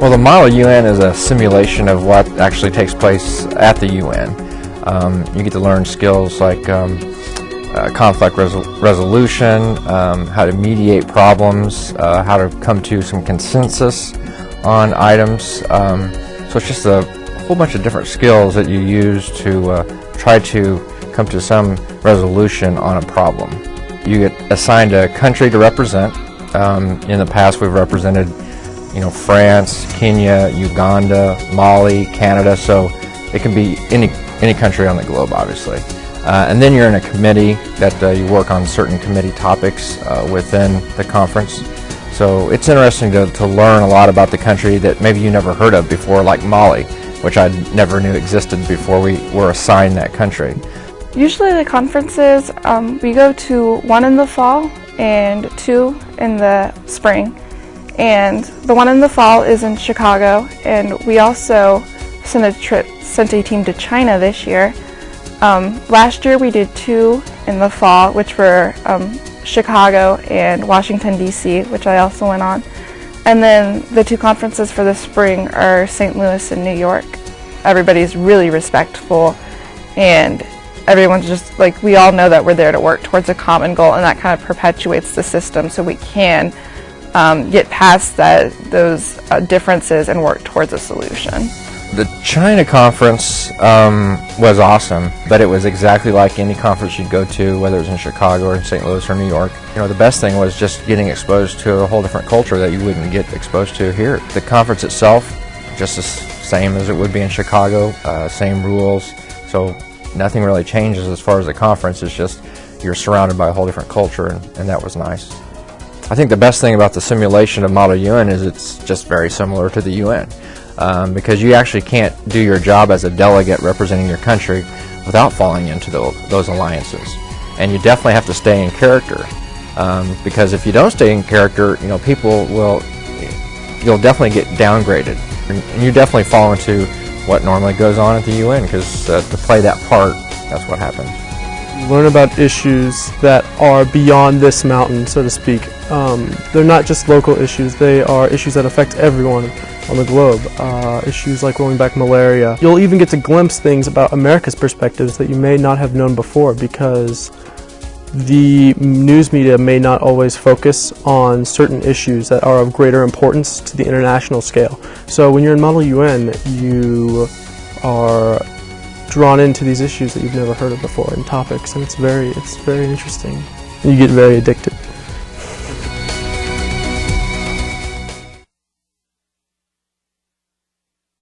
Well, the Model UN is a simulation of what actually takes place at the UN. You get to learn skills like conflict resolution, how to mediate problems, how to come to some consensus on items. So it's just a whole bunch of different skills that you use to try to come to some resolution on a problem. You get assigned a country to represent. In the past we've represented France, Kenya, Uganda, Mali, Canada, so it can be any country on the globe, obviously. And then you're in a committee that you work on certain committee topics within the conference. So it's interesting to learn a lot about the country that maybe you never heard of before, like Mali, which I never knew existed before we were assigned that country. Usually the conferences, we go to one in the fall and two in the spring. And the one in the fall is in Chicago, and we also sent a team to China this year. Last year we did two in the fall, which were Chicago and Washington, D.C., which I also went on. And then the two conferences for the spring are St. Louis and New York. Everybody's really respectful, and everyone's just like, we all know that we're there to work towards a common goal, and that kind of perpetuates the system so we can get past those differences and work towards a solution. The China conference was awesome, but it was exactly like any conference you'd go to, whether it was in Chicago or in St. Louis or New York. The best thing was just getting exposed to a whole different culture that you wouldn't get exposed to here. The conference itself, just the same as it would be in Chicago, same rules, so nothing really changes as far as the conference. It's just you're surrounded by a whole different culture, and that was nice. I think the best thing about the simulation of Model UN is it's just very similar to the UN. Because you actually can't do your job as a delegate representing your country without falling into those alliances. And you definitely have to stay in character. Because if you don't stay in character, you'll definitely get downgraded. And you definitely fall into what normally goes on at the UN, because to play that part, that's what happens. Learn about issues that are beyond this mountain, so to speak. They're not just local issues, they are issues that affect everyone on the globe. Issues like rolling back malaria. You'll even get to glimpse things about America's perspectives that you may not have known before, because the news media may not always focus on certain issues that are of greater importance to the international scale. So when you're in Model UN, you are drawn into these issues that you've never heard of before and topics, and it's very interesting. You get very addicted.